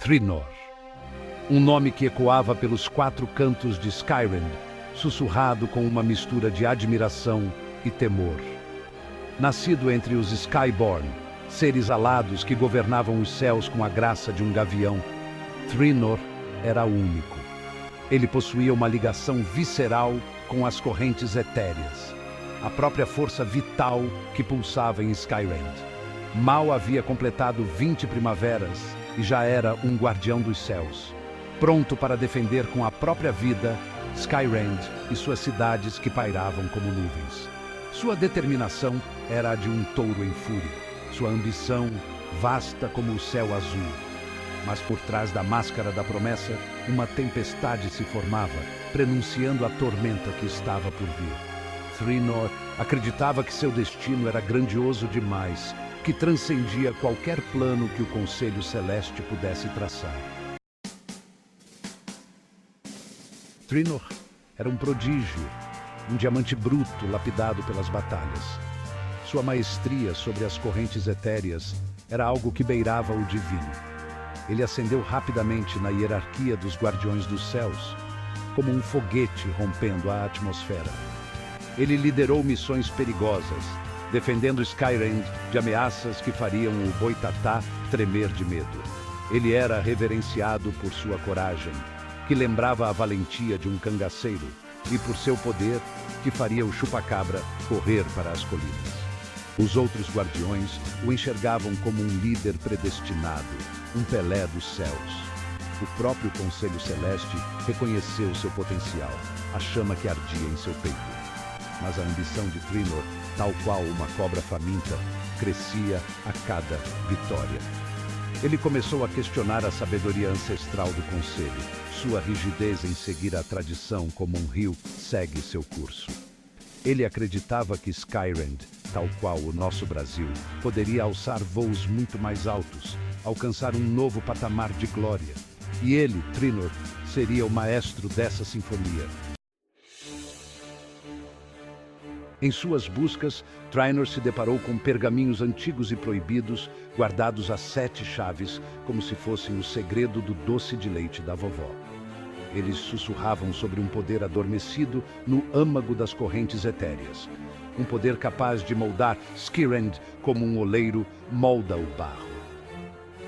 Thrinor. Um nome que ecoava pelos quatro cantos de Skyrend, sussurrado com uma mistura de admiração e temor. Nascido entre os Skyborn, seres alados que governavam os céus com a graça de um gavião, Thrinor era único. Ele possuía uma ligação visceral com as correntes etéreas, a própria força vital que pulsava em Skyrend. Mal havia completado 20 primaveras e já era um guardião dos céus, pronto para defender com a própria vida Skyrend e suas cidades que pairavam como nuvens. Sua determinação era a de um touro em fúria, sua ambição vasta como o céu azul. Mas por trás da máscara da promessa, uma tempestade se formava, prenunciando a tormenta que estava por vir. Thrinor acreditava que seu destino era grandioso demais, que transcendia qualquer plano que o Conselho Celeste pudesse traçar. Thrinor era um prodígio, um diamante bruto lapidado pelas batalhas. Sua maestria sobre as correntes etéreas era algo que beirava o divino. Ele ascendeu rapidamente na hierarquia dos Guardiões dos Céus, como um foguete rompendo a atmosfera. Ele liderou missões perigosas, defendendo Skyrend de ameaças que fariam o Boitatá tremer de medo. Ele era reverenciado por sua coragem, que lembrava a valentia de um cangaceiro, e por seu poder, que faria o chupacabra correr para as colinas. Os outros guardiões o enxergavam como um líder predestinado, um Pelé dos céus. O próprio Conselho Celeste reconheceu seu potencial, a chama que ardia em seu peito. Mas a ambição de Thrinor, tal qual uma cobra faminta, crescia a cada vitória. Ele começou a questionar a sabedoria ancestral do Conselho, sua rigidez em seguir a tradição como um rio segue seu curso. Ele acreditava que Skyrend, tal qual o nosso Brasil, poderia alçar voos muito mais altos, alcançar um novo patamar de glória. E ele, Thrinor, seria o maestro dessa sinfonia. Em suas buscas, Thrinor se deparou com pergaminhos antigos e proibidos, guardados a 7 chaves, como se fossem o segredo do doce de leite da vovó. Eles sussurravam sobre um poder adormecido no âmago das correntes etéreas. Um poder capaz de moldar Skyrend como um oleiro molda o barro.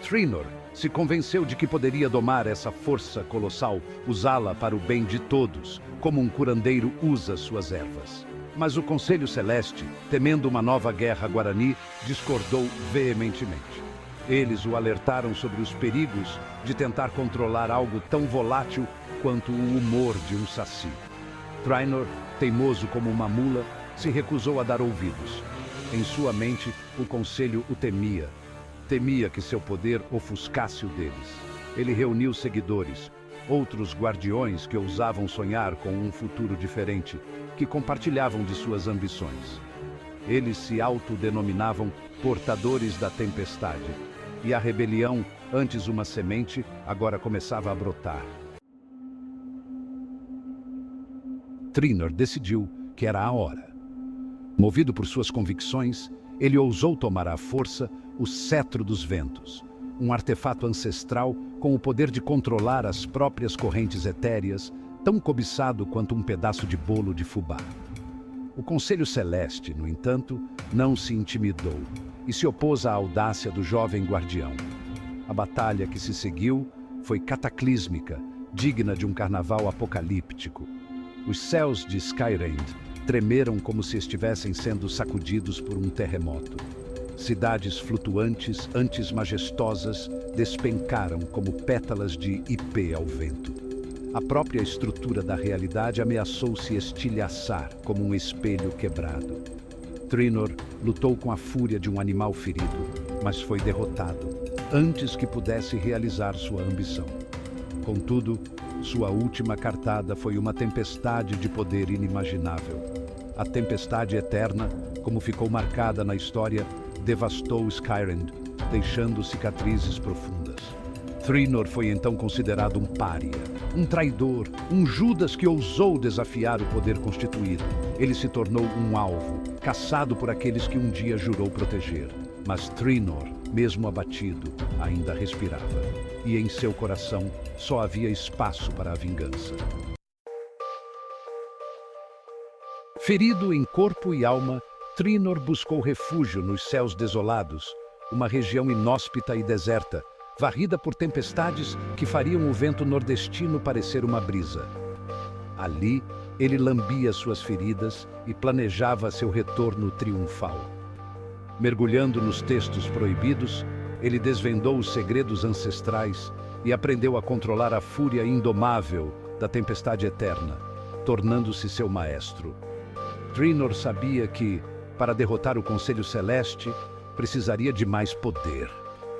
Thrinor se convenceu de que poderia domar essa força colossal, usá-la para o bem de todos, como um curandeiro usa suas ervas. Mas o Conselho Celeste, temendo uma nova guerra guarani, discordou veementemente. Eles o alertaram sobre os perigos de tentar controlar algo tão volátil quanto o humor de um saci. Thrinor, teimoso como uma mula, se recusou a dar ouvidos. Em sua mente, o Conselho o temia. Temia que seu poder ofuscasse o deles. Ele reuniu seguidores, outros guardiões que ousavam sonhar com um futuro diferente, que compartilhavam de suas ambições. Eles se autodenominavam portadores da tempestade, e a rebelião, antes uma semente, agora começava a brotar. Thrinor decidiu que era a hora. Movido por suas convicções, ele ousou tomar à força o Cetro dos Ventos, um artefato ancestral com o poder de controlar as próprias correntes etéreas, tão cobiçado quanto um pedaço de bolo de fubá. O Conselho Celeste, no entanto, não se intimidou e se opôs à audácia do jovem guardião. A batalha que se seguiu foi cataclísmica, digna de um carnaval apocalíptico. Os céus de Skyrend tremeram como se estivessem sendo sacudidos por um terremoto. Cidades flutuantes, antes majestosas, despencaram como pétalas de ipê ao vento. A própria estrutura da realidade ameaçou se estilhaçar como um espelho quebrado. Thrinor lutou com a fúria de um animal ferido, mas foi derrotado, antes que pudesse realizar sua ambição. Contudo, sua última cartada foi uma tempestade de poder inimaginável. A tempestade eterna, como ficou marcada na história, devastou Skyrend, deixando cicatrizes profundas. Thrinor foi então considerado um pária, um traidor, um Judas que ousou desafiar o poder constituído. Ele se tornou um alvo, caçado por aqueles que um dia jurou proteger. Mas Thrinor mesmo abatido, ainda respirava, e em seu coração só havia espaço para a vingança. Ferido em corpo e alma, Trinor buscou refúgio nos céus desolados, uma região inóspita e deserta, varrida por tempestades que fariam o vento nordestino parecer uma brisa. Ali, ele lambia suas feridas e planejava seu retorno triunfal. Mergulhando nos textos proibidos, ele desvendou os segredos ancestrais e aprendeu a controlar a fúria indomável da tempestade eterna, tornando-se seu maestro. Trinor sabia que, para derrotar o Conselho Celeste, precisaria de mais poder,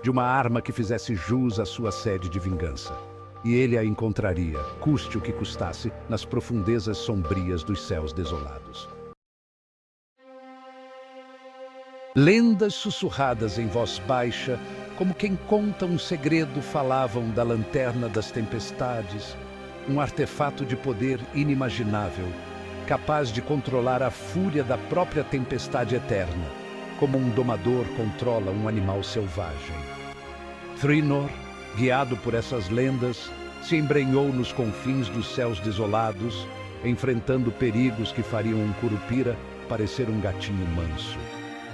de uma arma que fizesse jus à sua sede de vingança. E ele a encontraria, custe o que custasse, nas profundezas sombrias dos céus desolados. Lendas sussurradas em voz baixa, como quem conta um segredo, falavam da Lanterna das Tempestades, um artefato de poder inimaginável, capaz de controlar a fúria da própria tempestade eterna, como um domador controla um animal selvagem. Trinor, guiado por essas lendas, se embrenhou nos confins dos céus desolados, enfrentando perigos que fariam um curupira parecer um gatinho manso.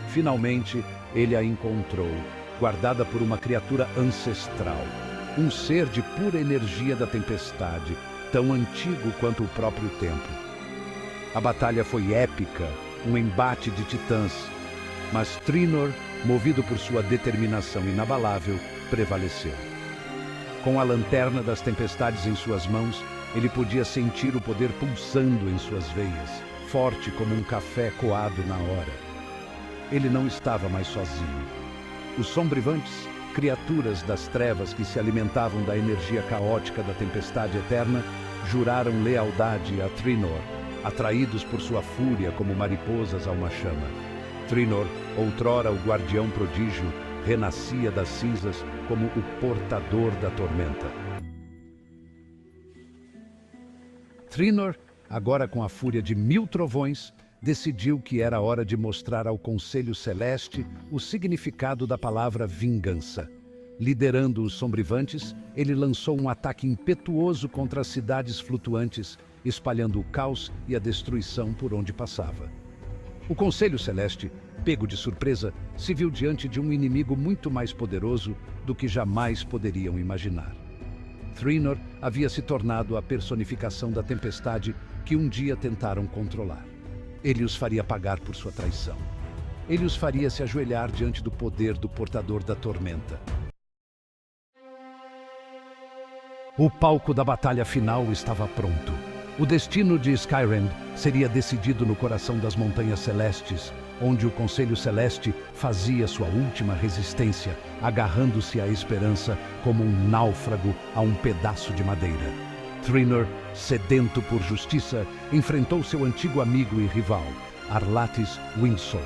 Finalmente, ele a encontrou, guardada por uma criatura ancestral, um ser de pura energia da tempestade, tão antigo quanto o próprio tempo. A batalha foi épica, um embate de titãs, mas Trinor, movido por sua determinação inabalável, prevaleceu. Com a Lanterna das Tempestades em suas mãos, ele podia sentir o poder pulsando em suas veias, forte como um café coado na hora. Ele não estava mais sozinho. Os Sombrivantes, criaturas das trevas que se alimentavam da energia caótica da tempestade eterna, juraram lealdade a Trinor, atraídos por sua fúria como mariposas a uma chama. Trinor, outrora o guardião prodígio, renascia das cinzas como o portador da tormenta. Trinor, agora com a fúria de 1000 trovões, decidiu que era hora de mostrar ao Conselho Celeste o significado da palavra vingança. Liderando os Sombrivantes, ele lançou um ataque impetuoso contra as cidades flutuantes, espalhando o caos e a destruição por onde passava. O Conselho Celeste, pego de surpresa, se viu diante de um inimigo muito mais poderoso do que jamais poderiam imaginar. Trinor havia se tornado a personificação da tempestade que um dia tentaram controlar. Ele os faria pagar por sua traição. Ele os faria se ajoelhar diante do poder do portador da tormenta. O palco da batalha final estava pronto. O destino de Skyrend seria decidido no coração das Montanhas Celestes, onde o Conselho Celeste fazia sua última resistência, agarrando-se à esperança como um náufrago a um pedaço de madeira. Trinor, sedento por justiça, enfrentou seu antigo amigo e rival, Arlatis Windsol,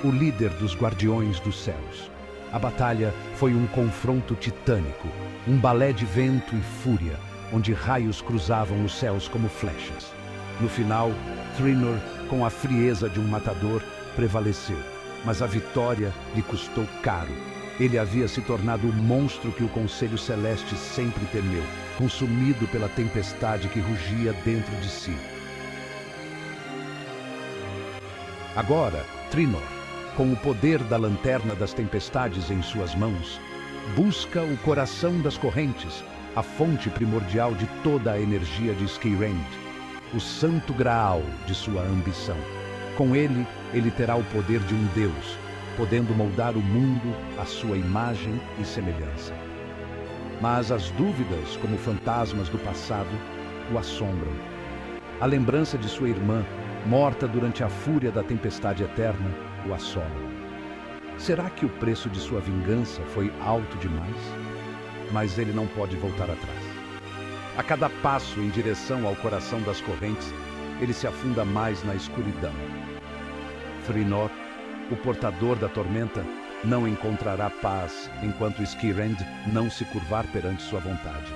o líder dos Guardiões dos Céus. A batalha foi um confronto titânico, um balé de vento e fúria, onde raios cruzavam os céus como flechas. No final, Trinor, com a frieza de um matador, prevaleceu, mas a vitória lhe custou caro. Ele havia se tornado o monstro que o Conselho Celeste sempre temeu, consumido pela tempestade que rugia dentro de si. Agora, Trinor, com o poder da Lanterna das Tempestades em suas mãos, busca o coração das correntes, a fonte primordial de toda a energia de Skyrend, o santo graal de sua ambição. Com ele terá o poder de um deus, podendo moldar o mundo à sua imagem e semelhança. Mas as dúvidas, como fantasmas do passado, o assombram. A lembrança de sua irmã, morta durante a fúria da tempestade eterna, o assola. Será que o preço de sua vingança foi alto demais? Mas ele não pode voltar atrás. A cada passo em direção ao coração das correntes, ele se afunda mais na escuridão. Trinor, o portador da tormenta, não encontrará paz enquanto Skyrend não se curvar perante sua vontade.